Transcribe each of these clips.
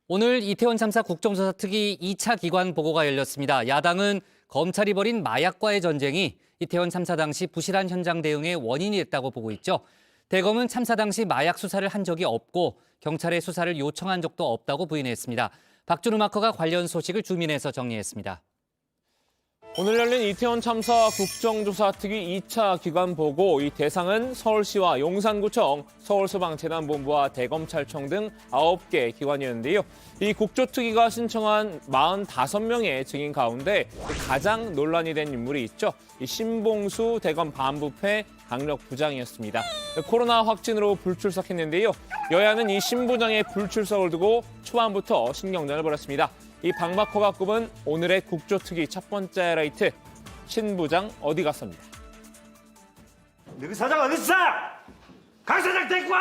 오늘 이태원 참사 국정조사 특위 2차 기관 보고가 열렸습니다. 야당은 검찰이 벌인 마약과의 전쟁이 이태원 참사 당시 부실한 현장 대응의 원인이 됐다고 보고 있죠. 대검은 참사 당시 마약 수사를 한 적이 없고 경찰에 수사를 요청한 적도 없다고 부인했습니다. 박준우 마커가 관련 소식을 주민에서 정리했습니다. 오늘 열린 이태원 참사 국정조사 특위 2차 기관 보고, 이 대상은 서울시와 용산구청, 서울소방재난본부와 대검찰청 등 9개 기관이었는데요. 이 국조특위가 신청한 45명의 증인 가운데 가장 논란이 된 인물이 있죠. 이 신봉수 대검 반부패 강력부장이었습니다. 코로나 확진으로 불출석했는데요. 여야는 이 신 부장의 불출석을 두고 초반부터 신경전을 벌였습니다. 이 박마커가 꼽은 오늘의 국조특위 첫 번째 하이라이트, 신 부장 어디 갔습니다. 너희 사장 어디 있어? 강 사장 데리고 와!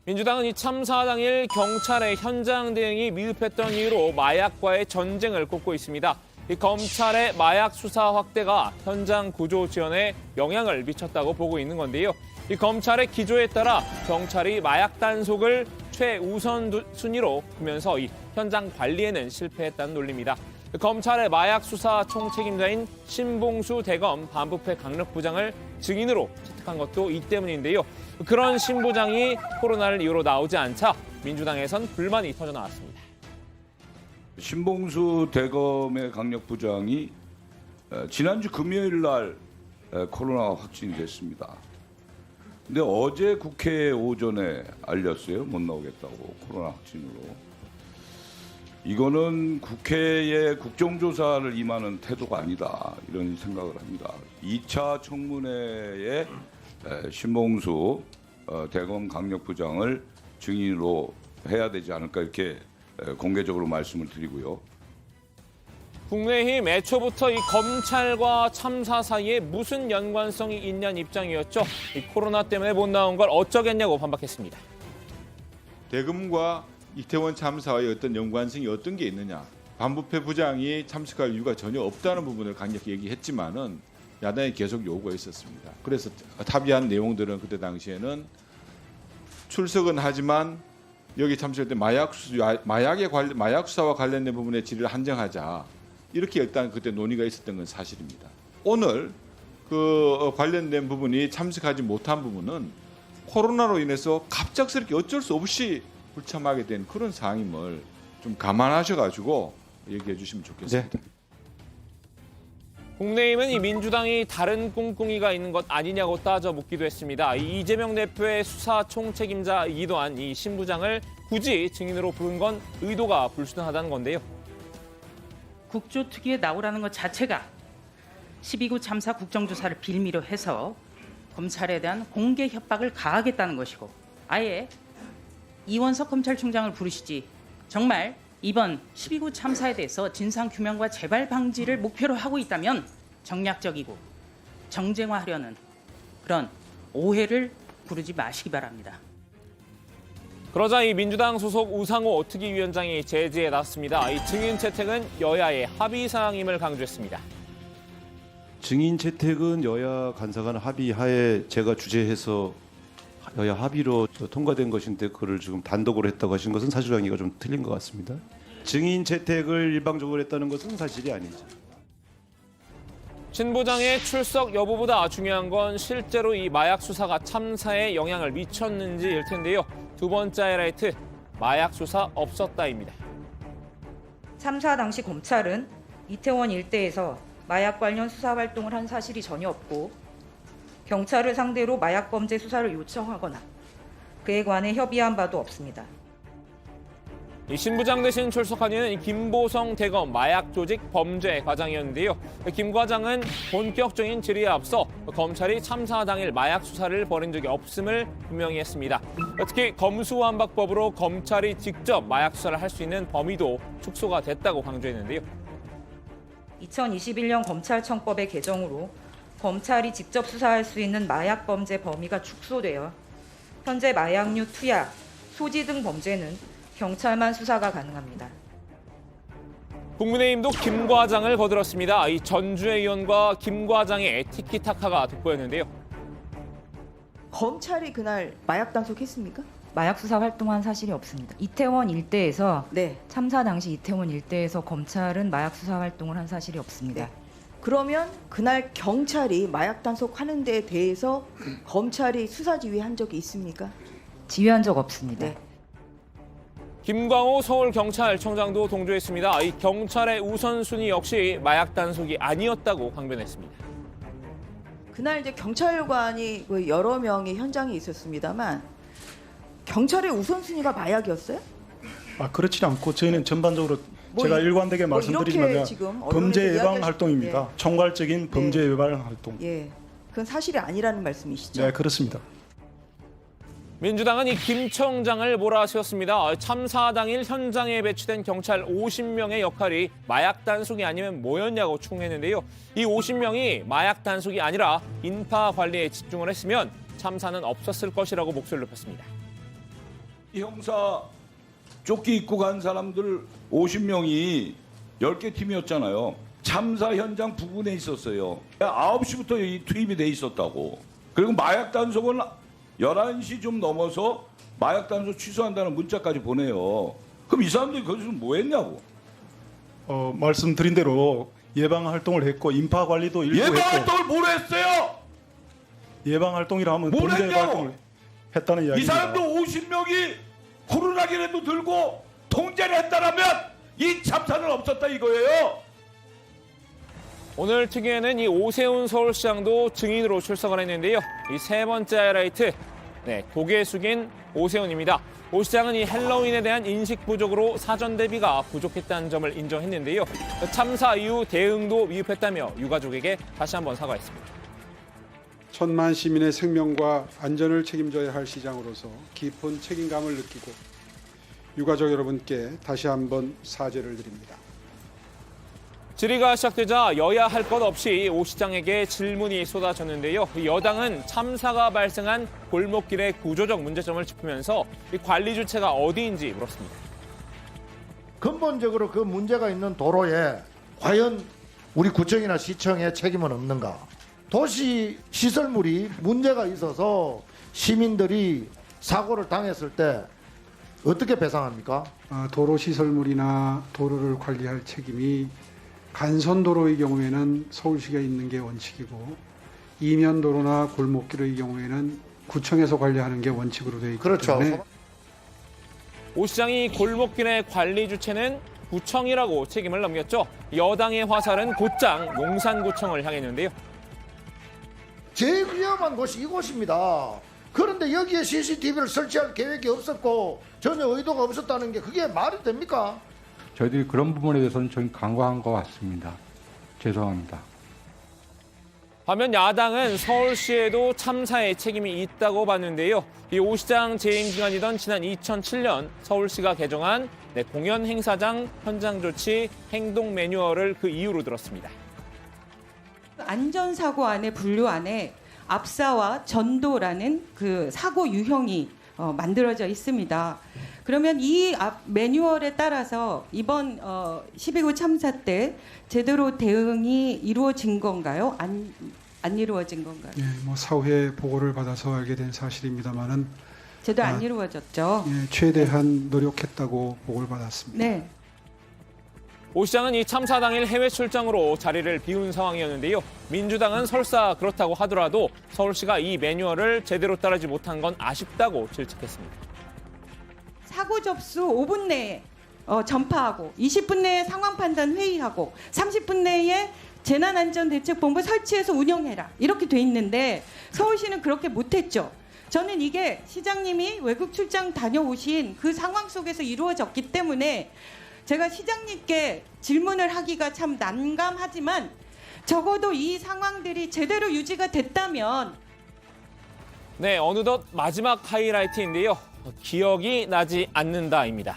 민주당은 이 참사 당일 경찰의 현장 대응이 미흡했던 이유로 마약과의 전쟁을 꼽고 있습니다. 이 검찰의 마약 수사 확대가 현장 구조 지원에 영향을 미쳤다고 보고 있는 건데요. 이 검찰의 기조에 따라 경찰이 마약 단속을 최우선 순위로 두면서 이 현장 관리에는 실패했다는 논리입니다. 검찰의 마약 수사 총책임자인 신봉수 대검 반부패 강력부장을 증인으로 채택한 것도 이 때문인데요. 그런 신 부장이 코로나를 이유로 나오지 않자 민주당에선 불만이 터져 나왔습니다. 신봉수 대검의 강력부장이 지난주 금요일 날 코로나 확진이 됐습니다. 근데 어제 국회 오전에 알렸어요. 못 나오겠다고, 코로나 확진으로. 이거는 국회의 국정조사를 임하는 태도가 아니다, 이런 생각을 합니다. 2차 청문회에 신봉수 대검 강력부장을 증인으로 해야 되지 않을까, 이렇게 공개적으로 말씀을 드리고요. 국민의힘 애초부터 이 검찰과 참사 사이에 무슨 연관성이 있냐는 입장이었죠. 이 코로나 때문에 못 나온 걸 어쩌겠냐고 반박했습니다. 대검과 이태원 참사와의 어떤 연관성이 어떤 게 있느냐. 반부패 부장이 참석할 이유가 전혀 없다는 부분을 강력히 얘기했지만은 야당이 계속 요구가 있었습니다. 그래서 합의한 내용들은 그때 당시에는 출석은 하지만 여기 참석할 때 마약 수사와 관련된 부분의 질을 한정하자. 이렇게 일단 그때 논의가 있었던 건 사실입니다. 오늘 그 관련된 부분이 참석하지 못한 부분은 코로나로 인해서 갑작스럽게 어쩔 수 없이 불참하게 된 그런 상임을 좀 감안하셔가지고 얘기해 주시면 좋겠습니다. 네. 국민의힘은 이 민주당이 다른 꿍꿍이가 있는 것 아니냐고 따져 묻기도 했습니다. 이 이재명 대표의 수사 총책임자이기도 한 이 신 부장을 굳이 증인으로 부른 건 의도가 불순하다는 건데요. 국조특위에 나오라는 것 자체가 12구 참사 국정조사를 빌미로 해서 검찰에 대한 공개 협박을 가하겠다는 것이고, 아예 이원석 검찰총장을 부르시지 정말 이번 12구 참사에 대해서 진상규명과 재발 방지를 목표로 하고 있다면 정략적이고 정쟁화하려는 그런 오해를 부르지 마시기 바랍니다. 그러자 이 민주당 소속 우상호 특위위원장이 제지에 나섰습니다. 이 증인 채택은 여야의 합의 사항임을 강조했습니다. 증인 채택은 여야 간사간 합의하에 제가 주재해서 여야 합의로 통과된 것인데, 그거를 지금 단독으로 했다고 하신 것은 사실관계가 좀 틀린 것 같습니다. 증인 채택을 일방적으로 했다는 것은 사실이 아니죠. 신 부장의 출석 여부보다 중요한 건 실제로 이 마약 수사가 참사에 영향을 미쳤는지일 텐데요. 두 번째 하이라이트, 마약 수사 없었다입니다. 참사 당시 검찰은 이태원 일대에서 마약 관련 수사 활동을 한 사실이 전혀 없고, 경찰을 상대로 마약 범죄 수사를 요청하거나 그에 관해 협의한 바도 없습니다. 이 신 부장 대신 출석한 이는 김보성 대검 마약 조직 범죄 과장이었는데요. 김 과장은 본격적인 질의에 앞서 검찰이 참사 당일 마약 수사를 벌인 적이 없음을 분명히 했습니다. 특히 검수완박법으로 검찰이 직접 마약 수사를 할 수 있는 범위도 축소가 됐다고 강조했는데요. 2021년 검찰청법의 개정으로 검찰이 직접 수사할 수 있는 마약 범죄 범위가 축소되어 현재 마약류 투약, 소지 등 범죄는 경찰만 수사가 가능합니다. 국민의힘도 김 과장을 거들었습니다. 이 전주의 의원과 김 과장의 티키타카가 돋보였는데요. 검찰이 그날 마약 단속했습니까? 마약 수사 활동한 사실이 없습니다. 이태원 일대에서 네. 참사 당시 이태원 일대에서 검찰은 마약 수사 활동을 한 사실이 없습니다. 네. 그러면 그날 경찰이 마약 단속하는 데에 대해서 검찰이 수사 지휘한 적이 있습니까? 지휘한 적 없습니다. 네. 김광호 서울경찰청장도 동조했습니다. 이 경찰의 우선순위 역시 마약 단속이 아니었다고 강변했습니다. 그날 이제 경찰관이 그 여러 명이 현장에 있었습니다만 경찰의 우선순위가 마약이었어요? 그렇지 않고 저희는 전반적으로 뭐 제가 이- 일관되게 뭐 이렇게 말씀드리면 지금 범죄 언론에서 예방 이야기하시- 활동입니다. 총괄적인 범죄 예방 활동. 예, 그건 사실이 아니라는 말씀이시죠? 네, 그렇습니다. 민주당은 이 김 청장을 몰아세웠습니다. 참사 당일 현장에 배치된 경찰 50명의 역할이 마약 단속이 아니면 뭐였냐고 충했는데요. 이 50명이 마약 단속이 아니라 인파 관리에 집중을 했으면 참사는 없었을 것이라고 목소리를 높였습니다. 이 형사 조끼 입고 간 사람들 50명이 10개 팀이었잖아요. 참사 현장 부근에 있었어요. 9시부터 이 투입이 돼 있었다고. 그리고 마약 단속은 11시 좀 넘어서 마약 단속 취소한다는 문자까지 보내요. 그럼 이 사람들이 거기서 뭐 했냐고. 말씀드린 대로 예방 활동을 했고 인파 관리도 일부 예방 했고 활동을 뭘 했어요? 예방 활동이라 하면 뭘 범죄 했냐고? 활동을 했다는 이 이야기입니다. 사람들 50명이 코로나기라도 들고 통제를 했다라면 이 참사는 없었다 이거예요. 오늘 특위에는 이 오세훈 서울시장도 증인으로 출석을 했는데요. 이 세 번째 하이라이트, 고개 숙인 오세훈입니다. 오 시장은 이 헬로윈에 대한 인식 부족으로 사전 대비가 부족했다는 점을 인정했는데요. 참사 이후 대응도 미흡했다며 유가족에게 다시 한번 사과했습니다. 천만 시민의 생명과 안전을 책임져야 할 시장으로서 깊은 책임감을 느끼고 유가족 여러분께 다시 한번 사죄를 드립니다. 질의가 시작되자 여야 할 것 없이 오 시장에게 질문이 쏟아졌는데요. 여당은 참사가 발생한 골목길의 구조적 문제점을 짚으면서 이 관리 주체가 어디인지 물었습니다. 근본적으로 그 문제가 있는 도로에 과연 우리 구청이나 시청의 책임은 없는가? 도시 시설물이 문제가 있어서 시민들이 사고를 당했을 때 어떻게 배상합니까? 도로 시설물이나 도로를 관리할 책임이 간선도로의 경우에는 서울시가 있는 게 원칙이고 이면도로나 골목길의 경우에는 구청에서 관리하는 게 원칙으로 되어 있기 그렇죠. 때문에 오 시장이 골목길의 관리 주체는 구청이라고 책임을 넘겼죠. 여당의 화살은 곧장 용산구청을 향했는데요. 제일 위험한 곳이 이곳입니다. 그런데 여기에 CCTV를 설치할 계획이 없었고 전혀 의도가 없었다는 게 그게 말이 됩니까? 저희들이 그런 부분에 대해서는 좀 간과한 것 같습니다. 죄송합니다. 반면 야당은 서울시에도 참사의 책임이 있다고 봤는데요. 이 오 시장 재임 기간이던 지난 2007년 서울시가 개정한 공연 행사장 현장 조치 행동 매뉴얼을 그 이유로 들었습니다. 안전사고 안에 분류 안에 압사와 전도라는 그 사고 유형이 만들어져 있습니다. 그러면 이 매뉴얼에 따라서 이번 12구 참사 때 제대로 대응이 이루어진 건가요? 안 이루어진 건가요? 예, 뭐 사후에 보고를 받아서 알게 된 사실입니다만은 제대로 안 이루어졌죠. 최대한 노력했다고 보고를 받았습니다. 네. 오 시장은 이 참사 당일 해외 출장으로 자리를 비운 상황이었는데요. 민주당은 설사 그렇다고 하더라도 서울시가 이 매뉴얼을 제대로 따르지 못한 건 아쉽다고 질책했습니다. 사고 접수 5분 내에 전파하고 20분 내에 상황 판단 회의하고 30분 내에 재난안전대책본부 설치해서 운영해라 이렇게 돼 있는데 서울시는 그렇게 못했죠. 저는 이게 시장님이 외국 출장 다녀오신 그 상황 속에서 이루어졌기 때문에 제가 시장님께 질문을 하기가 참 난감하지만 적어도 이 상황들이 제대로 유지가 됐다면 어느덧 마지막 하이라이트인데요. 기억이 나지 않는다입니다.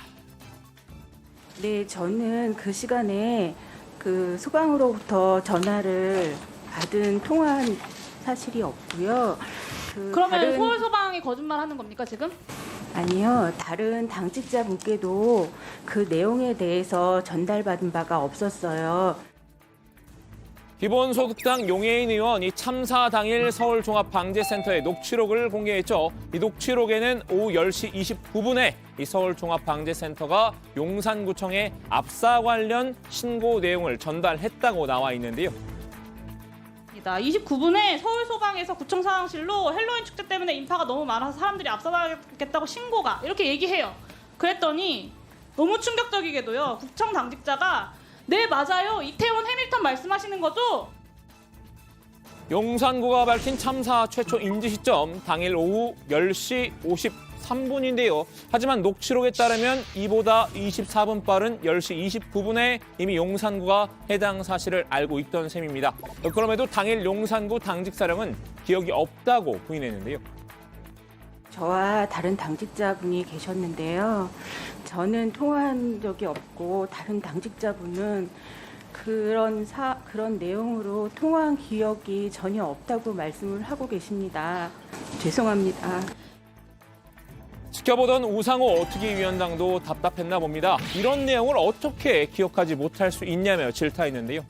네, 저는 그 시간에 그 소방으로부터 전화를 받은 통화한 사실이 없고요. 그러면 서울소방이 거짓말하는 겁니까 지금? 아니요, 다른 당직자분께도 그 내용에 대해서 전달받은 바가 없었어요. 기본소득당 용해인 의원이 참사 당일 서울종합방재센터의 녹취록을 공개했죠. 이 녹취록에는 오후 10시 29분에 이 서울종합방재센터가 용산구청에 압사 관련 신고 내용을 전달했다고 나와 있는데요. 29분에 서울소방에서 구청 사무실로 헬로윈 축제 때문에 인파가 너무 많아서 사람들이 압사당하겠다고 신고가 이렇게 얘기해요. 그랬더니 너무 충격적이게도요. 구청 당직자가 네 맞아요. 이태원 해밀턴 말씀하시는 거죠? 용산구가 밝힌 참사 최초 인지 시점 당일 오후 10시 53분인데요. 하지만 녹취록에 따르면 이보다 24분 빠른 10시 29분에 이미 용산구가 해당 사실을 알고 있던 셈입니다. 그럼에도 당일 용산구 당직사령은 기억이 없다고 부인했는데요. 저와 다른 당직자분이 계셨는데요. 저는 통화한 적이 없고 다른 당직자분은 그런 내용으로 통화한 기억이 전혀 없다고 말씀을 하고 계십니다. 죄송합니다. 지켜보던 우상호 특위위원장도 답답했나 봅니다. 이런 내용을 어떻게 기억하지 못할 수 있냐며 질타했는데요.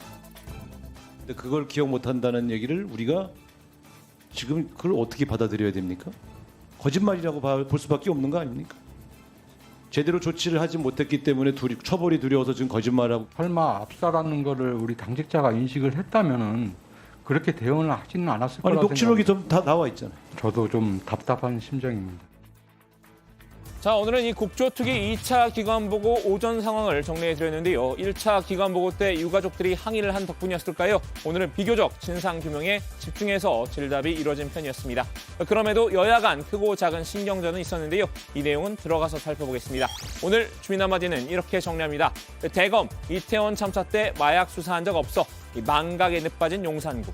근데 그걸 기억 못한다는 얘기를 우리가 지금 그걸 어떻게 받아들여야 됩니까? 거짓말이라고 볼 수밖에 없는 거 아닙니까? 제대로 조치를 하지 못했기 때문에 처벌이 두려워서 지금 거짓말하고. 설마 압사라는 거를 우리 당직자가 인식을 했다면은 그렇게 대응을 하지는 않았을 아니 거라고 녹취록이 생각합니다. 좀 다 나와 있잖아요. 저도 좀 답답한 심정입니다. 자, 오늘은 이 국조특위 2차 기관보고 오전 상황을 정리해드렸는데요. 1차 기관보고 때 유가족들이 항의를 한 덕분이었을까요? 오늘은 비교적 진상규명에 집중해서 질답이 이루어진 편이었습니다. 그럼에도 여야 간 크고 작은 신경전은 있었는데요. 이 내용은 들어가서 살펴보겠습니다. 오늘 주민 한마디는 이렇게 정리합니다. 대검, 이태원 참사 때 마약 수사한 적 없어. 이 망각에 늦빠진 용산구.